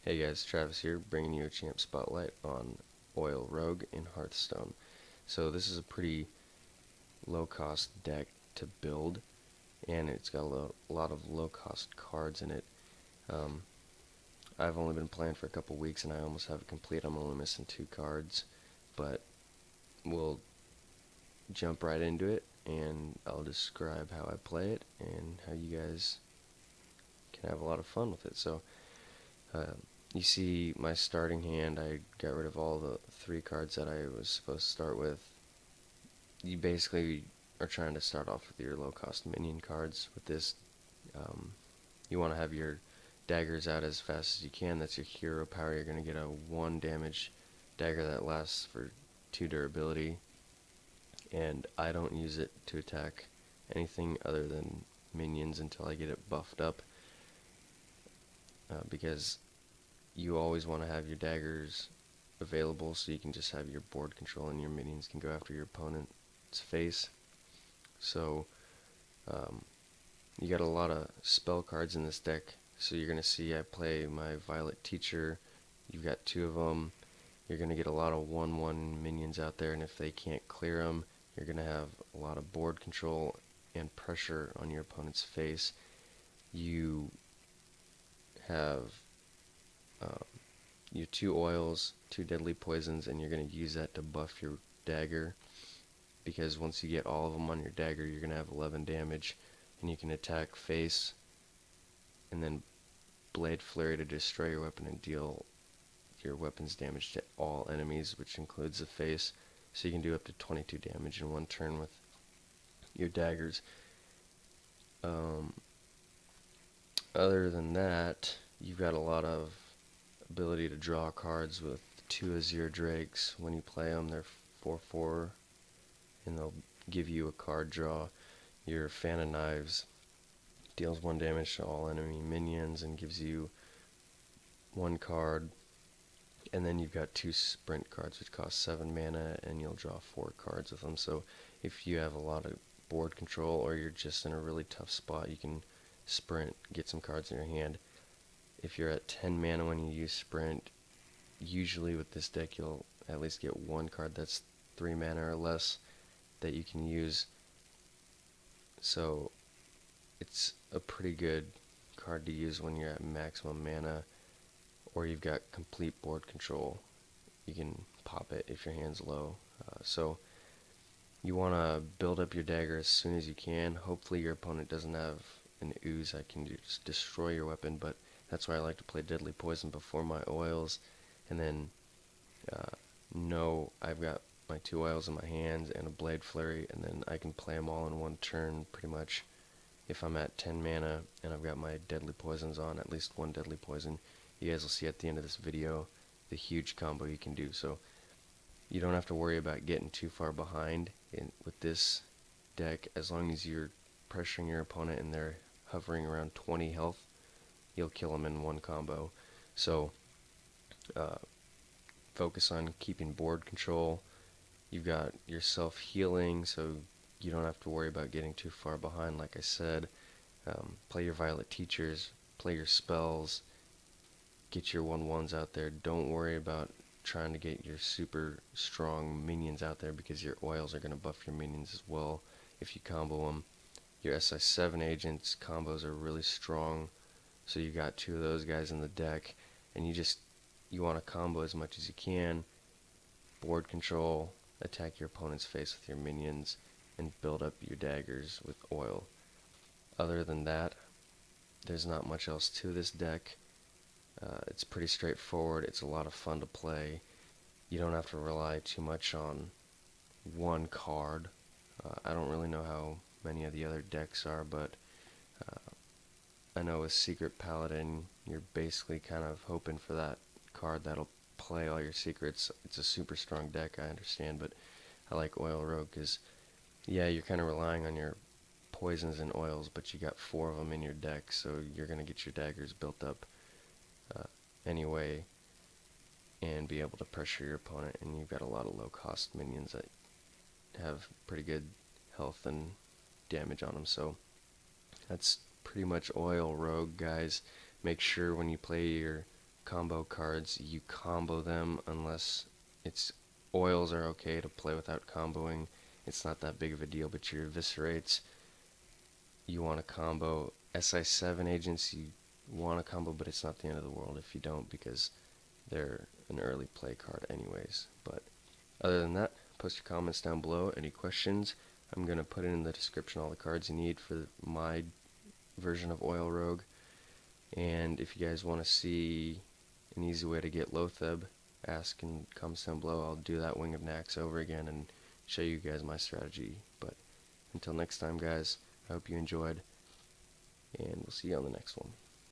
Hey guys, Travis here, bringing you a champ spotlight on Oil Rogue in Hearth Stone. So this is a pretty low-cost deck to build, and it's got a lot of low-cost cards in it. Um, I've only been playing for a couple weeks, and I almost have it complete. I'm only missing 2 cards, but we'll jump right into it, and I'll describe how I play it and how you guys can have a lot of fun with it. So. Uh, you see my starting hand, I got rid of all the 3 cards that I was supposed to start with. You basically are trying to start off with your low cost minion cards with this. You want to have your daggers out as fast as you can. That's your hero power. You're going to get a 1 damage dagger that lasts for 2 durability. And I don't use it to attack anything other than minions until I get it buffed up. Because you always want to have your daggers available so you can just have your board control and your minions can go after your opponent's face. So you got a lot of spell cards in this deck. So you're going to see I play my Violet Teacher. You've got 2 of them. You're going to get a lot of 1/1 minions out there, and if they can't clear them, you're going to have a lot of board control and pressure on your opponent's face. You have your 2 oils, 2 deadly poisons, and you're going to use that to buff your dagger, because once you get all of them on your dagger, you're going to have 11 damage, and you can attack face, and then Blade Flurry to destroy your weapon and deal your weapon's damage to all enemies, which includes the face, so you can do up to 22 damage in 1 turn with your daggers. Other than that, you've got a lot of ability to draw cards with 2 Azure Drakes. When you play them, they're 4/4, and they'll give you a card draw. Your Fan of Knives deals 1 damage to all enemy minions and gives you 1 card. And then you've got 2 sprint cards, which cost 7 mana, and you'll draw 4 cards with them. So if you have a lot of board control, or you're just in a really tough spot, you can sprint, get some cards in your hand. If you're at 10 mana when you use sprint, usually with this deck you'll at least get 1 card that's 3 mana or less that you can use. So it's a pretty good card to use when you're at maximum mana, or you've got complete board control. You can pop it if your hand's low. So you want to build up your dagger as soon as you can. Hopefully your opponent doesn't have an ooze that can just destroy your weapon, but that's why I like to play Deadly Poison before my oils, and then know I've got my 2 oils in my hands and a Blade Flurry, and then I can play them all in 1 turn pretty much. If I'm at 10 mana and I've got my Deadly Poisons on, at least 1 Deadly Poison, you guys will see at the end of this video the huge combo you can do. So you don't have to worry about getting too far behind with this deck. As long as you're pressuring your opponent and they're hovering around 20 health, you'll kill them in 1 combo. So focus on keeping board control. You've got your self-healing, so you don't have to worry about getting too far behind, like I said. Play your Violet Teachers, play your spells, get your 1/1s out there. Don't worry about trying to get your super strong minions out there, because your oils are going to buff your minions as well if you combo them. Your SI7 agents combos are really strong, so you got 2 of those guys in the deck, and you want to combo as much as you can, board control, attack your opponent's face with your minions, and build up your daggers with oil. Other than that, there's not much else to this deck. It's pretty straightforward. It's a lot of fun to play. You don't have to rely too much on 1 card. I don't really know how many of the other decks are, but I know with Secret Paladin, you're basically kind of hoping for that card that'll play all your secrets. It's a super strong deck, I understand, but I like Oil Rogue because, yeah, you're kind of relying on your poisons and oils, but you got 4 of them in your deck, so you're going to get your daggers built up anyway and be able to pressure your opponent, and you've got a lot of low cost minions that have pretty good health and damage on them. So that's pretty much Oil Rogue, guys. Make sure when you play your combo cards, you combo them unless it's oils are okay to play without comboing. It's not that big of a deal, but your Eviscerates, you want to combo. SI7 agents, you want to combo, but it's not the end of the world if you don't, because they're an early play card anyways. But other than that, post your comments down below. Any questions? I'm going to put in the description all the cards you need for my version of Oil Rogue. And if you guys want to see an easy way to get Loatheb, ask in comments down below. I'll do that Wing of Nax over again and show you guys my strategy. But until next time, guys, I hope you enjoyed, and we'll see you on the next one.